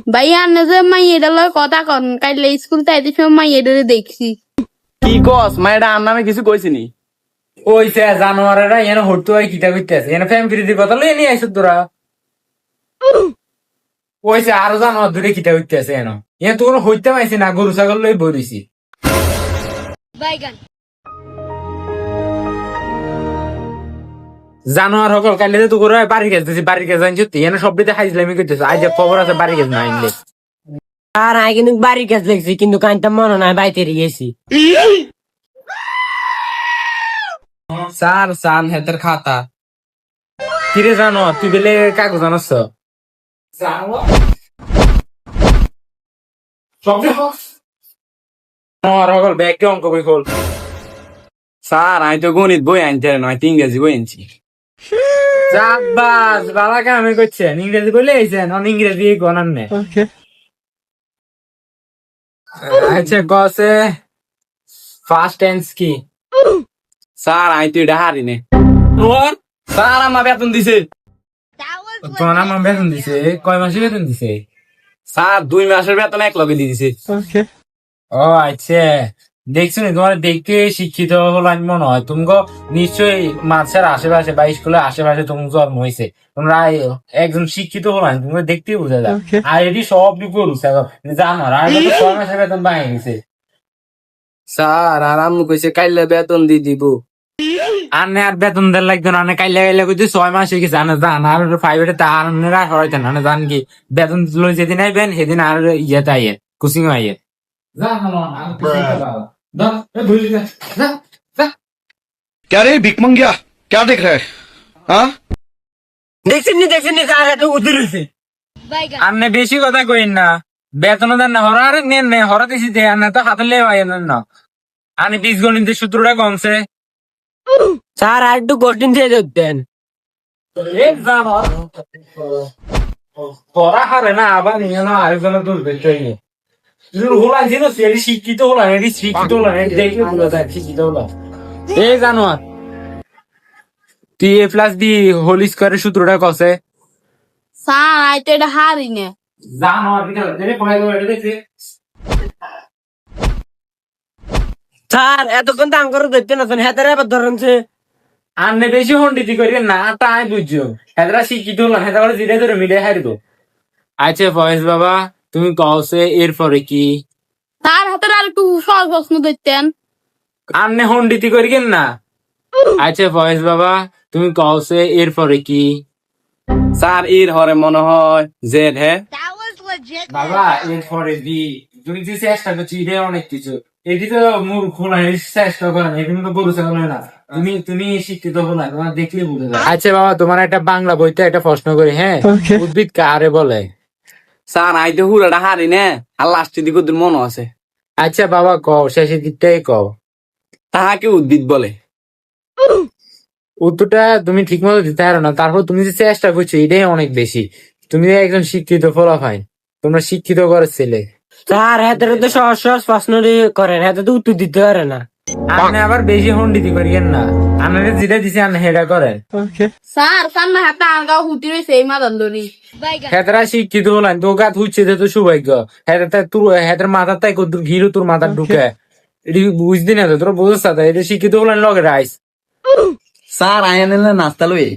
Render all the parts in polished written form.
ভাইয়া আন্না যে মাইয়েটার লগে কথা কন কাইলে স্কুল তাইতে সময় মাইয়েটারে দেখছি। কি কস মায়েরা আর নামে কিছু কইছিনি? ওই সে জানোয়ারেরা এনে হরতে হয় কিতা করতে আছে এনে ফ্যাম ফ্রিতির কথা লইয়ে নিয়ে আইস তোরা। ওই সে আরো জানোয়ার দূরে কিতা করতে আছে এনে এনে তো কোনো হইতে পাইছি না, গরু ছাগল লই বইছি। জানোয়ার সকল কাইলে তো করে বাড়ির কাছে দিছি, বাড়ির কাছে আনছি এনে সব দিতে হাইজলামি করতেছে। আজ খবর আছে বাড়ির কাছে না আনলে। আর আই কিন্তু বাড়ির কাছে দেখছি কিন্তু কানটা মনে নাই বাইতে গেছি। স্যার সান হেতের খাতা কিরে জানো তুই বেলে কাগজ জানাস সকল ব্যাগকে অঙ্ক বই খোল। স্যার আমি তো গণিত বই আনতে নয় ইংরেজি বই আনছি। চাকবাজ বাবা কামে করছেন, ইংরেজি বলে আইছেন অন ইংরেজি গণান নে। আচ্ছা কসে ফার্স্ট টেন্স কি? স্যার আমি তো এটা হারি নে। তোর স্যার আমার বেতন দিছে। তোমার আমার বেতন দিছে? কয় মাসে বেতন দিছে? স্যার 2 মাসের বেতন এক লগে দিয়ে দিছে। ও আচ্ছা, দেখছো নি তোমার দেখতে শিক্ষিত হলো আমি মনে হয়। তুমি নিশ্চয়ই মাছের আশেপাশে বা স্কুলের আশেপাশে তুমি জন্ম হয়েছে, তোমরা একজন শিক্ষিত হলো আমি তুমি দেখতেই বোঝা যায়। আর এটি সব বিপরীত জানো, আর 6 মাসের বেতন বাইরে গেছে। স্যার আর আম্মু কইছে কাইলে বেতন দিয়ে দিব। আনে আর বেতন দেওয়ার লাগতো না, আনে কাইলে কাইলে কইতে 6 মাস হয়ে গেছে। আনে জান আর প্রাইভেটে তা আনারা হরাইতেন আনে জান কি বেতন লই যেদিন আইবেন সেদিন আর ইয়েতে আইয়ের কোচিং আইয়ের। क्या रे भिक मंगिया, क्या देख रहा है? हाँ দেখছেন কাকা তো উদ্দির হয়েছে। আপনি বেশি কথা কইন না, বেতন দেন না হরা আর নেন না হরা দিছি দে আনে তো হাতে লে নেন না। আনি বীজগণিতের সূত্রটা কমছে। স্যার আর একটু কঠিন দিয়ে ধরতেন। হরা হারে না আবার নিয়ে না আরেকজনে তুলবে ট্রেনে হলাম ছিল সেটি শিক্ষিত হলাম, এটি শিক্ষিত হলাম, এটি দেখলে বোঝা যায় শিক্ষিত হলাম। এই জানো তুই A+B হোল স্কোয়ারের সূত্রটা কসে? স্যার আই তো এটা হারি না। স্যার এতক্ষণ দাম করে ধরতেন না হেতারে এবার ধরেনছে। আন্নে বেশি হন্ডিতি করি না তাই বুঝছো, হেতরা শিক্ষিত হলাম হেতা করে জিরে ধরে মিলে হারিব। আচ্ছা ফয়েজ বাবা তুমি কসে এরপরে কি? তার হাতে আর একটু সহজ প্রশ্ন দিতেন। আন্নে হন্ডিতি করি না। আচ্ছা ফয়েজ বাবা তুমি কসে এরপরে কি? স্যার এর হরে মনে হয় জেড হ্যাঁ। বাবা এরপরে দি তুমি যে চেষ্টা করছি এটা অনেক কিছু, এটি তো মূর্খ না, চেষ্টা করে না, এটি তো গরু ছাগল না। তুমি শিক্ষিত হো না, তোমার দেখলে বুঝে যায়। আচ্ছা বাবা তোমার একটা বাংলা বইতে একটা প্রশ্ন করি, হ্যাঁ উদ্ভিদ কারে বলে? স্যার আমি তো হুড়াটা হারি নে আর লাস্টের দিকে ওদের মনে আছে। আচ্ছা বাবা কও, শেষের দিকটাই কও। তাহাকে উদ্ভিদ বলে। উত্তরটা তুমি ঠিক মতো দিতে পারো না, তারপর তুমি যে চেষ্টা করছো এটাই অনেক বেশি। তুমি একজন শিক্ষিত ফলাফাইন, তোমরা শিক্ষিত করে ছেলে। স্যার হেতারে তো সহজ সহজ প্রশ্ন করেন, হেতে তো উত্তর দিতে পারে না। আপনি আবার বেশি হন্ডিতি করিয়েন না, আপনাদের যেটা দিছে আপনি সেটা করেন। স্যার সামনে হাতে আলগাও হুতি রয়েছে এই মাদার লরি। হেতারা শিক্ষিত হলেন তো গাত হচ্ছে তো সৌভাগ্য। হেতার মাথার তাই কদ্দুর ঘিরো তোর মাথার ঢুকে এটি বুঝদি না তো, তোর বুঝছ এটা শিক্ষিত হলেন লগে রাইস। স্যার আয়া নিলে নাস্তা লই।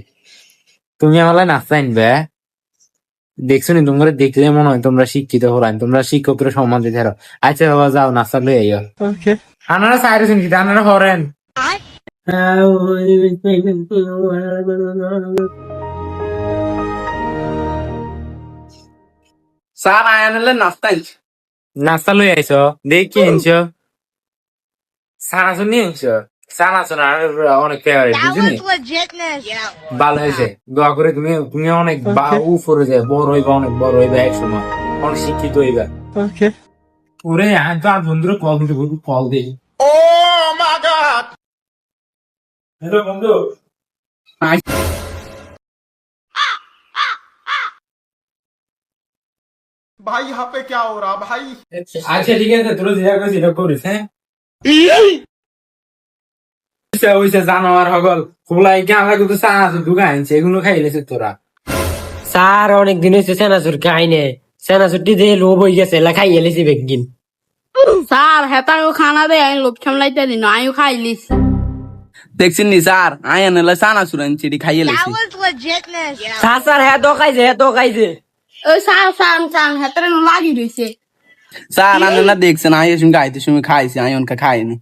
তুমি আমার নাস্তা আনবে দেখছো নি, তোমরা দেখলে মনে হয় তোমরা শিক্ষিত হলেন, তোমরা শিক্ষকরা সম্মান দিতে পারো। আচ্ছা বাবা যাও নাস্তা লই আইও। আনারা সাইরেছেন কি আনারা হরেন। স্যার আয়া নিলে নাস্তা আনছি। নাস্তা লই আইছো দেখ কি আনছো? সানাসুন নিয়ে আনছো? সানাসুন অনেক ফেভারিট বুঝলি, ভালো হয়েছে। দোয়া করে তুমি তুমি অনেক উপরে যায়, বড় হইবা, অনেক বড় হইবা, এক সময় অনেক শিক্ষিত হইবা। ওরে আমি তো আর বন্ধুরা কল দিতে বলবো, কল দিই। হ্যালো বন্ধু। भाई यहाँ पे क्या हो रहा भाई? আচ্ছা ঠিক আছে, তোরা যেটা করিস এটা করিস, হ্যাঁ ওইসে জানোয়ার হগল খোলাই গাঁদা কিন্তু চা আছে দোকান আনছে, এগুলো খাইলেছে তোরা। স্যার অনেক দিন হয়েছে সেনাসুর খাইনে, সেনা ছুটি দিয়ে লোভ হয়ে গেছে এলা খাই এলেছি বেগিন স্যার হেতাকে খানা দেয় আমি লোভ সামলাইতে দিন আমিও খাই লিছি দেখছেন নি স্যার আয় আনলে সানা সুরান চিড়ি খাইয়ে লেছি স্যার হ্যাঁ তো খাইছে ওই স্যার স্যার স্যার হেতারে লাগি রয়েছে স্যার আনে না দেখছেন আয় এসে গাইতে সময় খাইছি আয় অনকা খাইনি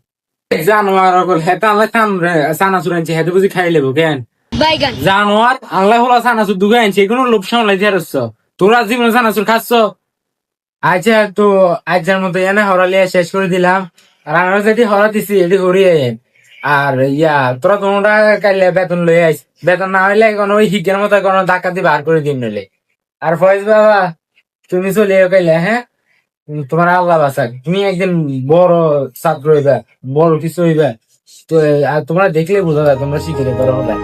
জানোয়ার অকল হেতা আনলে খান সানাসুর আনছে হেতে বুঝি খাই লেবো কেন বাইগান জানোয়ার আনলে হলো সানাসুর দুগে আনছে কোনো লোভ সামলাই দিয়ে আসছ তোরা জীবনে সানাসুর খাচ্ছ আচ্ছা তো আজকের মতো এনে হরালিয়া শেষ করে দিলাম আর আমরা যেটি হরা দিছি এটি হরিয়ে আর ইয়া তোরা তোমরা কাইলে বেতন লই আইস বেতন না হইলে কোনো ওই হিগের মতো কোনো ডাকাতি বার করে দিন নইলে আর ফয়েজ বাবা তুমি চলে কাইলে হ্যাঁ তোমার আল্লাহ বাসাক তুমি একদিন বড় ছাত্র হইবা বড় কিছু হইবা তো আর তোমরা দেখলে বোঝা যায় তোমরা শিখে তোরা হলে